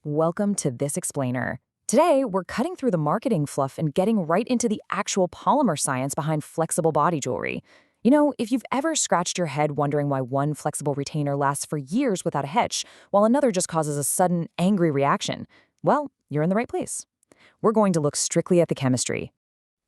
Welcome to This Explainer. Today, we're cutting through the marketing fluff and getting right into the actual polymer science behind flexible body jewelry. You know, if you've ever scratched your head wondering why one flexible retainer lasts for years without a hitch, while another just causes a sudden, angry reaction, well, you're in the right place. We're going to look strictly at the chemistry.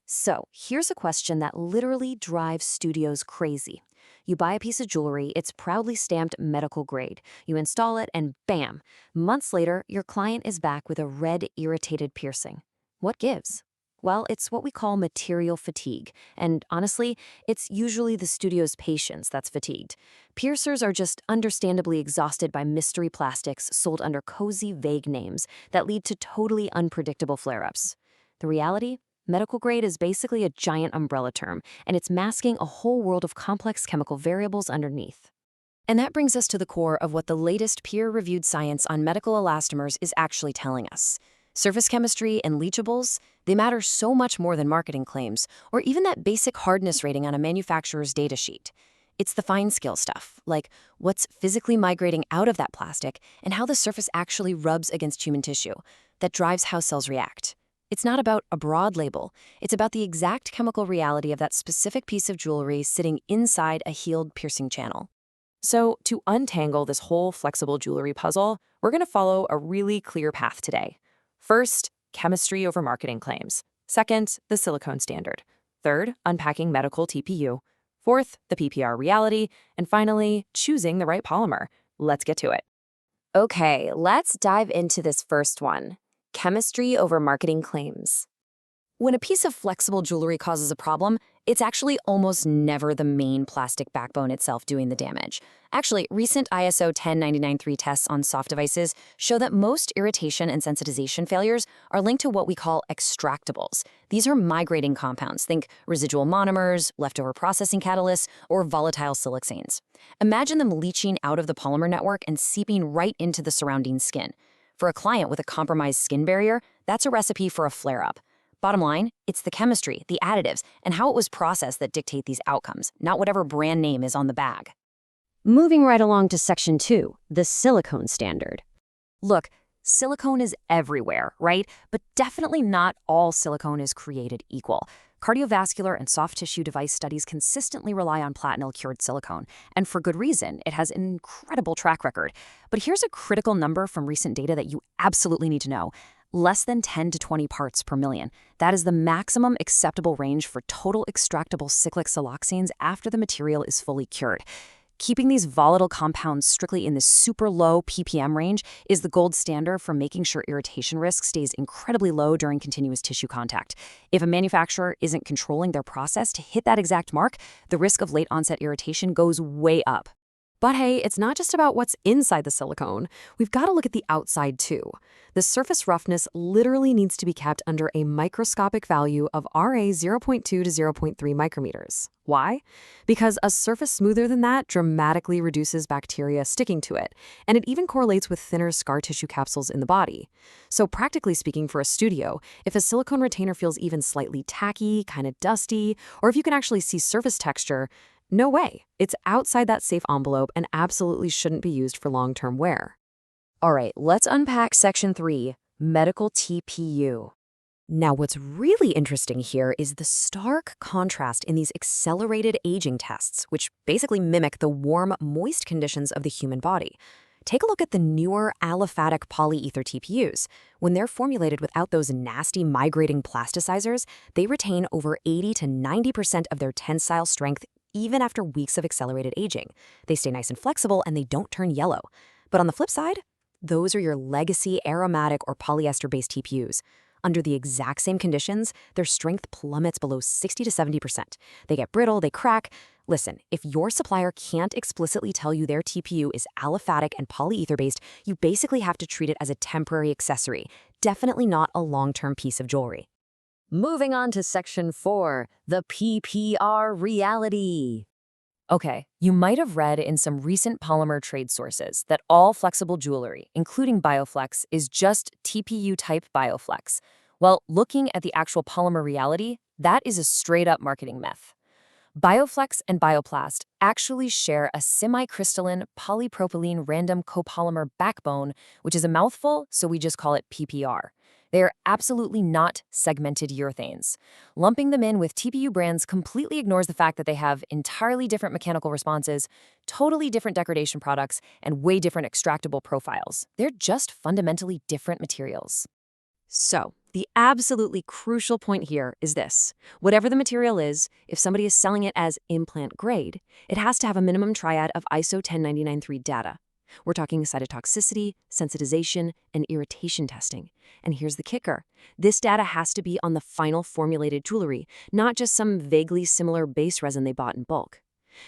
So, here's a question that literally drives studios crazy. You buy a piece of jewelry, it's proudly stamped medical grade. You install it, and bam! Months later, your client is back with a red, irritated piercing. What gives? Well, it's what we call material fatigue. And honestly, it's usually the studio's patience that's fatigued. Piercers are just understandably exhausted by mystery plastics sold under cozy, vague names that lead to totally unpredictable flare-ups. The reality? Medical grade is basically a giant umbrella term, and it's masking a whole world of complex chemical variables underneath. And that brings us to the core of what the latest peer-reviewed science on medical elastomers is actually telling us. Surface chemistry and leachables, they matter so much more than marketing claims, or even that basic hardness rating on a manufacturer's datasheet. It's the fine skill stuff, like what's physically migrating out of that plastic and how the surface actually rubs against human tissue, that drives how cells react. It's not about a broad label. It's about the exact chemical reality of that specific piece of jewelry sitting inside a healed piercing channel. So, to untangle this whole flexible jewelry puzzle, we're going to follow a really clear path today. First, chemistry over marketing claims. Second, the silicone standard. Third, unpacking medical TPU. Fourth, the PPR reality. And finally, choosing the right polymer. Let's get to it. Okay, let's dive into this first one. Chemistry over marketing claims. When a piece of flexible jewelry causes a problem, it's actually almost never the main plastic backbone itself doing the damage. Actually, recent ISO 10993 tests on soft devices show that most irritation and sensitization failures are linked to what we call extractables. These are migrating compounds. Think residual monomers, leftover processing catalysts, or volatile siloxanes. Imagine them leaching out of the polymer network and seeping right into the surrounding skin. For a client with a compromised skin barrier, that's a recipe for a flare-up. Bottom line, it's the chemistry, the additives, and how it was processed that dictate these outcomes, not whatever brand name is on the bag. Moving right along to Section 2, the silicone standard. Look, silicone is everywhere, right? But definitely not all silicone is created equal. Cardiovascular and soft tissue device studies consistently rely on platinum-cured silicone, and for good reason. It has an incredible track record. But here's a critical number from recent data that you absolutely need to know. Less than 10 to 20 parts per million. That is the maximum acceptable range for total extractable cyclic siloxanes after the material is fully cured. Keeping these volatile compounds strictly in the super low ppm range is the gold standard for making sure irritation risk stays incredibly low during continuous tissue contact. If a manufacturer isn't controlling their process to hit that exact mark, the risk of late onset irritation goes way up. But hey, it's not just about what's inside the silicone. We've got to look at the outside too. The surface roughness literally needs to be kept under a microscopic value of Ra 0.2 to 0.3 micrometers. Why? Because a surface smoother than that dramatically reduces bacteria sticking to it, and it even correlates with thinner scar tissue capsules in the body. So practically speaking for a studio, if a silicone retainer feels even slightly tacky, kind of dusty, or if you can actually see surface texture, no way. It's outside that safe envelope and absolutely shouldn't be used for long-term wear. All right, let's unpack Section 3, medical TPU. Now, what's really interesting here is the stark contrast in these accelerated aging tests, which basically mimic the warm, moist conditions of the human body. Take a look at the newer aliphatic polyether TPUs. When they're formulated without those nasty migrating plasticizers, they retain over 80 to 90% of their tensile strength even after weeks of accelerated aging. They stay nice and flexible and they don't turn yellow. But on the flip side, those are your legacy aromatic or polyester-based TPUs. Under the exact same conditions, their strength plummets below 60 to 70%. They get brittle, they crack. Listen, if your supplier can't explicitly tell you their TPU is aliphatic and polyether-based, you basically have to treat it as a temporary accessory, definitely not a long-term piece of jewelry. Moving on to Section 4, the PPR reality. Okay, you might have read in some recent polymer trade sources that all flexible jewelry, including BioFlex, is just TPU-type BioFlex. Well, looking at the actual polymer reality, that is a straight-up marketing myth. BioFlex and bioplast actually share a semi-crystalline polypropylene random copolymer backbone, which is a mouthful, so we just call it PPR. They are absolutely not segmented urethanes. Lumping them in with TPU brands completely ignores the fact that they have entirely different mechanical responses, totally different degradation products, and way different extractable profiles. They're just fundamentally different materials. So, the absolutely crucial point here is this. Whatever the material is, if somebody is selling it as implant grade, it has to have a minimum triad of ISO 10993 data. We're talking cytotoxicity, sensitization, and irritation testing. And here's the kicker. This data has to be on the final formulated jewelry, not just some vaguely similar base resin they bought in bulk.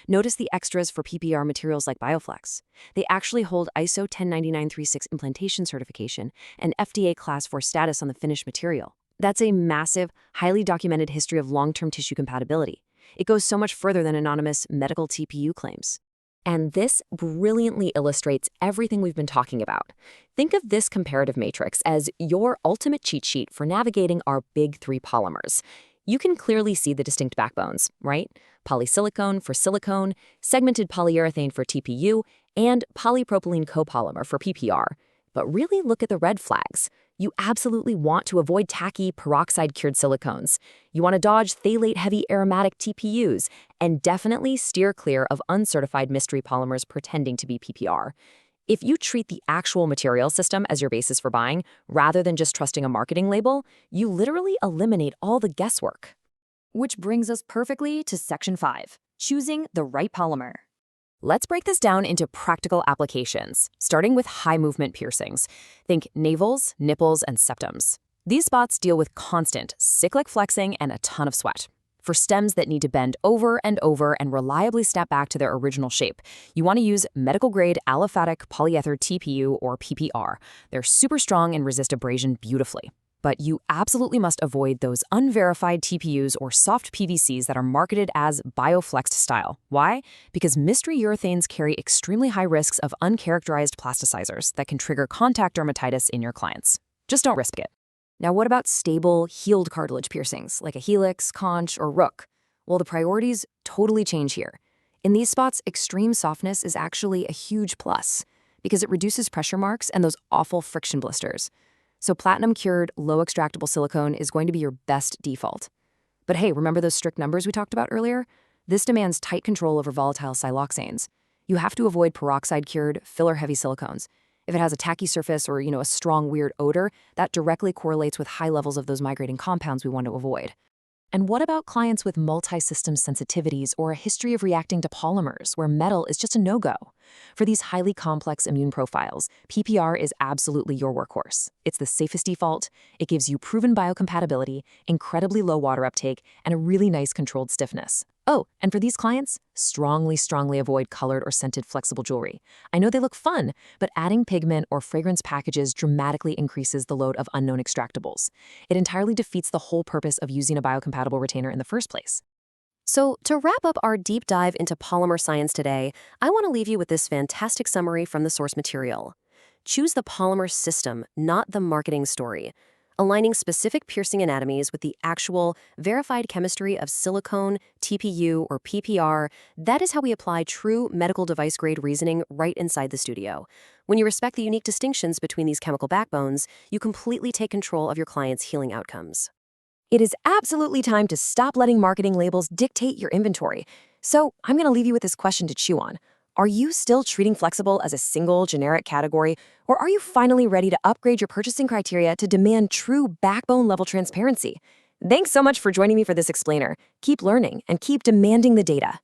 Notice the extras for PPR materials like BioFlex. They actually hold ISO 10993-6 implantation certification and FDA Class 4 status on the finished material. That's a massive, highly documented history of long-term tissue compatibility. It goes so much further than anonymous medical TPU claims. And this brilliantly illustrates everything we've been talking about. Think of this comparative matrix as your ultimate cheat sheet for navigating our big three polymers. You can clearly see the distinct backbones, right? Polysilicone for silicone, segmented polyurethane for TPU, and polypropylene copolymer for PPR. But really look at the red flags. You absolutely want to avoid tacky peroxide-cured silicones. You want to dodge phthalate-heavy aromatic TPUs, and definitely steer clear of uncertified mystery polymers pretending to be PPR. If you treat the actual material system as your basis for buying, rather than just trusting a marketing label, you literally eliminate all the guesswork. Which brings us perfectly to Section 5, choosing the right polymer. Let's break this down into practical applications, starting with high-movement piercings. Think navels, nipples, and septums. These spots deal with constant, cyclic flexing and a ton of sweat. For stems that need to bend over and reliably snap back to their original shape, you want to use medical-grade aliphatic polyether TPU or PPR. They're super strong and resist abrasion beautifully. But you absolutely must avoid those unverified TPUs or soft PVCs that are marketed as BioFlex style. Why? Because mystery urethanes carry extremely high risks of uncharacterized plasticizers that can trigger contact dermatitis in your clients. Just don't risk it. Now, what about stable, healed cartilage piercings, like a helix, conch, or rook? Well, the priorities totally change here. In these spots, extreme softness is actually a huge plus, because it reduces pressure marks and those awful friction blisters. So platinum-cured, low-extractable silicone is going to be your best default. But hey, remember those strict numbers we talked about earlier? This demands tight control over volatile siloxanes. You have to avoid peroxide-cured, filler-heavy silicones. If it has a tacky surface or, a strong, weird odor, that directly correlates with high levels of those migrating compounds we want to avoid. And what about clients with multi-system sensitivities or a history of reacting to polymers where metal is just a no-go? For these highly complex immune profiles, PPR is absolutely your workhorse. It's the safest default, it gives you proven biocompatibility, incredibly low water uptake, and a really nice controlled stiffness. Oh, and for these clients, strongly avoid colored or scented flexible jewelry. I know they look fun, but adding pigment or fragrance packages dramatically increases the load of unknown extractables. It entirely defeats the whole purpose of using a biocompatible retainer in the first place. So, to wrap up our deep dive into polymer science today, I want to leave you with this fantastic summary from the source material. Choose the polymer system, not the marketing story. Aligning specific piercing anatomies with the actual, verified chemistry of silicone, TPU, or PPR, that is how we apply true medical device-grade reasoning right inside the studio. When you respect the unique distinctions between these chemical backbones, you completely take control of your client's healing outcomes. It is absolutely time to stop letting marketing labels dictate your inventory. So, I'm going to leave you with this question to chew on. Are you still treating flexible as a single, generic category, or are you finally ready to upgrade your purchasing criteria to demand true backbone-level transparency? Thanks so much for joining me for this explainer. Keep learning and keep demanding the data.